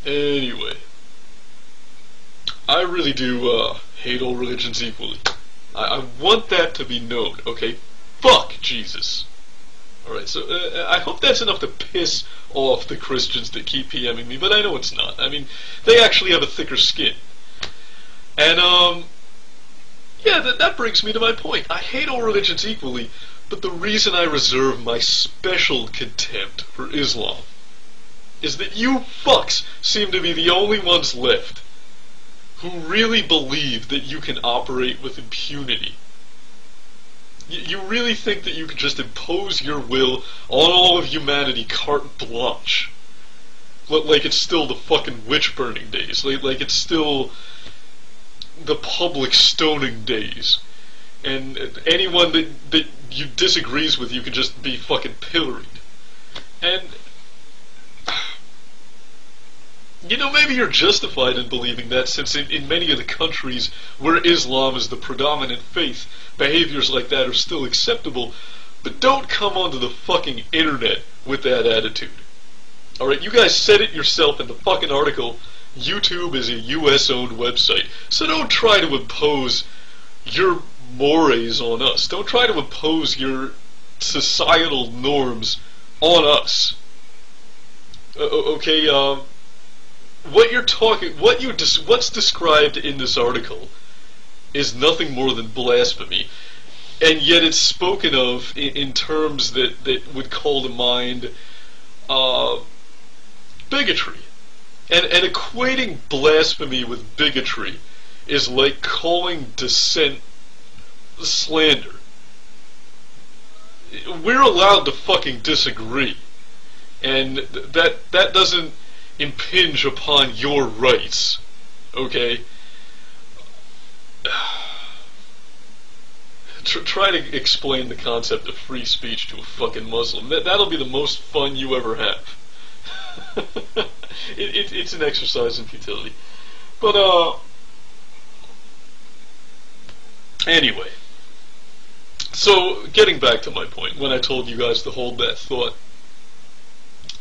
Anyway, I really do hate all religions equally. I want that to be known, okay? Fuck Jesus. Alright, so I hope that's enough to piss off the Christians that keep PMing me, but I know it's not. I mean, they actually have a thicker skin. And, yeah, that brings me to my point. I hate all religions equally, but the reason I reserve my special contempt for Islam is that you fucks seem to be the only ones left who really believe that you can operate with impunity. You really think that you can just impose your will on all of humanity carte blanche. Like it's still the fucking witch-burning days. Like it's still the public stoning days. And anyone that you disagrees with, you can just be fucking pilloried. And you know, maybe you're justified in believing that, since in many of the countries where Islam is the predominant faith, behaviors like that are still acceptable, but don't come onto the fucking internet with that attitude. Alright, you guys said it yourself in the fucking article. YouTube is a US-owned website, so don't try to impose your mores on us. Don't try to impose your societal norms on us. Okay, what's described in this article is nothing more than blasphemy, and yet it's spoken of in terms that would call to mind bigotry. And equating blasphemy with bigotry is like calling dissent slander. We're allowed to fucking disagree, and that doesn't impinge upon your rights, okay? Try to explain the concept of free speech to a fucking Muslim. That'll be the most fun you ever have. It's an exercise in futility. But, anyway. So, getting back to my point, when I told you guys to hold that thought,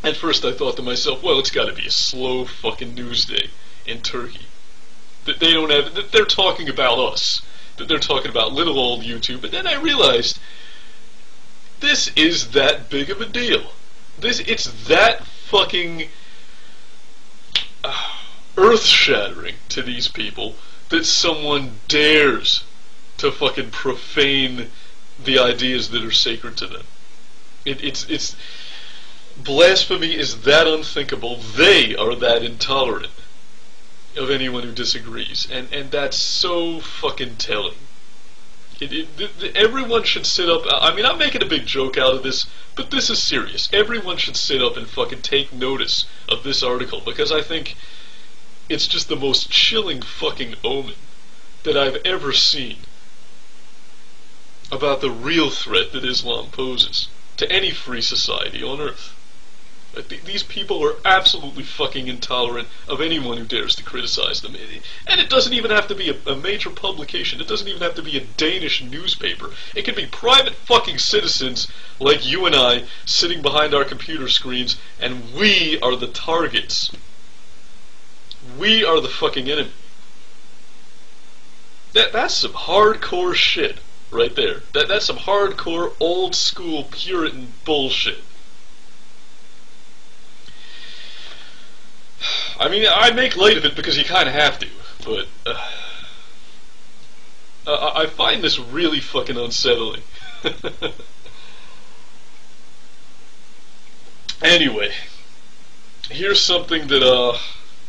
at first I thought to myself, well, it's gotta be a slow fucking news day in Turkey. That they don't have, that they're talking about us. That they're talking about little old YouTube. But then I realized, this is that big of a deal. It's that fucking earth-shattering to these people that someone dares to fucking profane the ideas that are sacred to them. It's blasphemy is that unthinkable. They are that intolerant of anyone who disagrees, and that's so fucking telling. Everyone should sit up. I mean, I'm making a big joke out of this, but this is serious. Everyone should sit up and fucking take notice of this article, because I think it's just the most chilling fucking omen that I've ever seen about the real threat that Islam poses to any free society on earth. These people are absolutely fucking intolerant of anyone who dares to criticize them. And it doesn't even have to be a major publication. It doesn't even have to be a Danish newspaper. It can be private fucking citizens like you and I sitting behind our computer screens, and we are the targets. We are the fucking enemy. That's some hardcore shit right there. That's some hardcore old school Puritan bullshit. I mean, I make light of it because you kind of have to, but I find this really fucking unsettling. Anyway, here's something that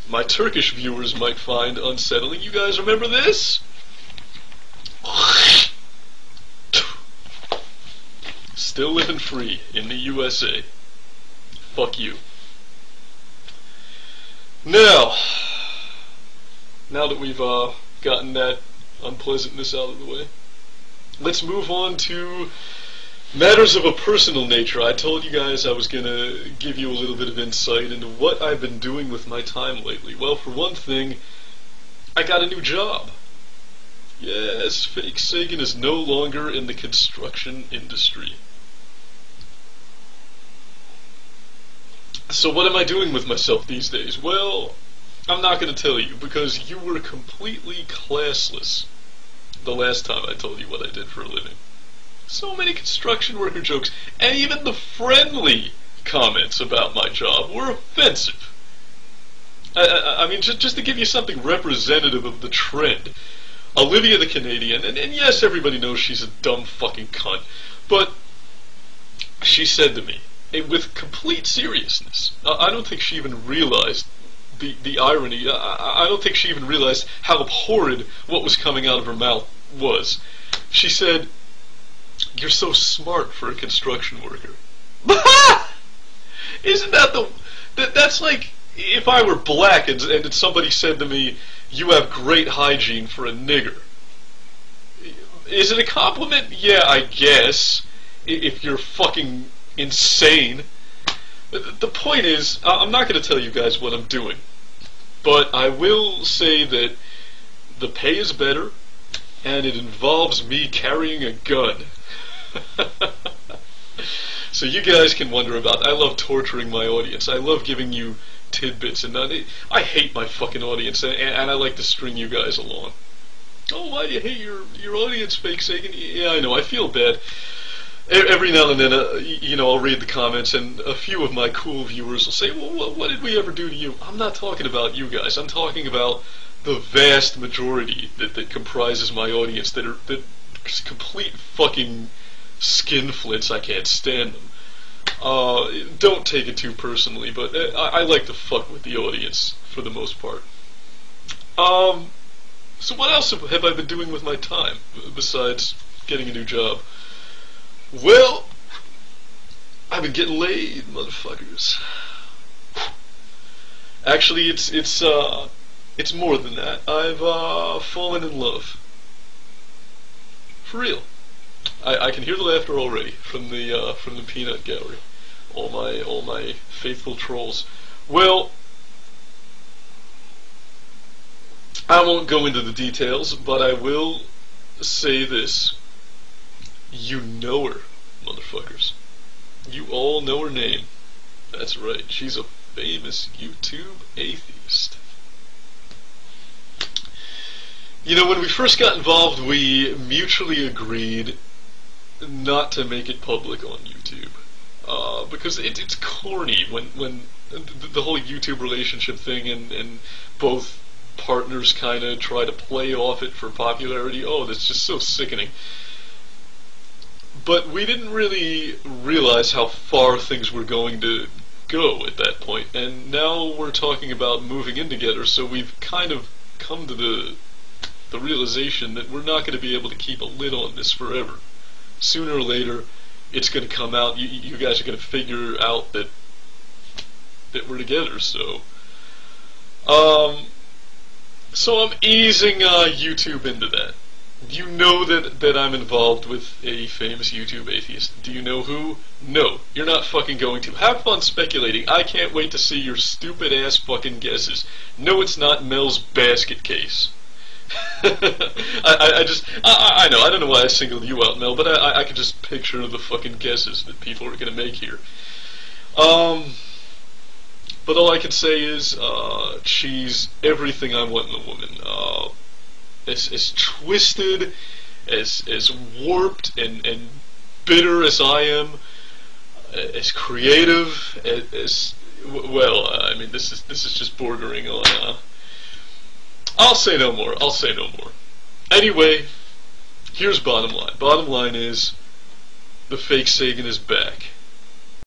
my Turkish viewers might find unsettling. You guys remember this? Still living free in the USA. Fuck you. Now that we've gotten that unpleasantness out of the way, let's move on to matters of a personal nature. I told you guys I was going to give you a little bit of insight into what I've been doing with my time lately. Well, for one thing, I got a new job. Yes, fake Sagan is no longer in the construction industry. So what am I doing with myself these days? Well, I'm not going to tell you because you were completely classless the last time I told you what I did for a living. So many construction worker jokes, and even the friendly comments about my job were offensive. I mean, just to give you something representative of the trend, Olivia the Canadian, and yes, everybody knows she's a dumb fucking cunt, but she said to me, with complete seriousness, I don't think she even realized the irony. I don't think she even realized how abhorrent what was coming out of her mouth was. She said, "You're so smart for a construction worker." Isn't that that's like if I were black and somebody said to me, "You have great hygiene for a nigger." Is it a compliment? Yeah, I guess, if you're fucking insane. The point is, I'm not going to tell you guys what I'm doing, but I will say that the pay is better, and it involves me carrying a gun. So you guys can wonder about that. I love torturing my audience. I love giving you tidbits, and I hate my fucking audience, and I like to string you guys along. Oh, why do you hate your audience, Fake Sagan? Yeah, I know, I feel bad. Every now and then, I'll read the comments, and a few of my cool viewers will say, "Well, what did we ever do to you?" I'm not talking about you guys. I'm talking about the vast majority that comprises my audience that complete fucking skinflints. I can't stand them. Don't take it too personally, but I like to fuck with the audience for the most part. So what else have I been doing with my time besides getting a new job? Well, I've been getting laid, motherfuckers. Actually, it's more than that. I've fallen in love. For real. I can hear the laughter already from the peanut gallery. All my faithful trolls. Well, I won't go into the details, but I will say this. You know her, motherfuckers. You all know her name. That's right, she's a famous YouTube atheist. You know, when we first got involved, we mutually agreed not to make it public on YouTube. Because it's corny when the whole YouTube relationship thing and both partners kind of try to play off it for popularity. Oh, that's just so sickening. But we didn't really realize how far things were going to go at that point, and now we're talking about moving in together, so we've kind of come to the realization that we're not going to be able to keep a lid on this forever. Sooner or later, it's going to come out. You guys are going to figure out that we're together, so I'm easing YouTube into that. Do you know that I'm involved with a famous YouTube atheist? Do you know who? No, you're not fucking going to. Have fun speculating. I can't wait to see your stupid ass fucking guesses. No, it's not Mel's basket case. I know, I don't know why I singled you out, Mel, but I can just picture the fucking guesses that people are gonna make here. But all I can say is, she's everything I want in a woman. As twisted, as warped and bitter as I am, as creative as well. I mean, this is just bordering on. I'll say no more. I'll say no more. Anyway, here's bottom line. Bottom line is, the Fake Sagan is back.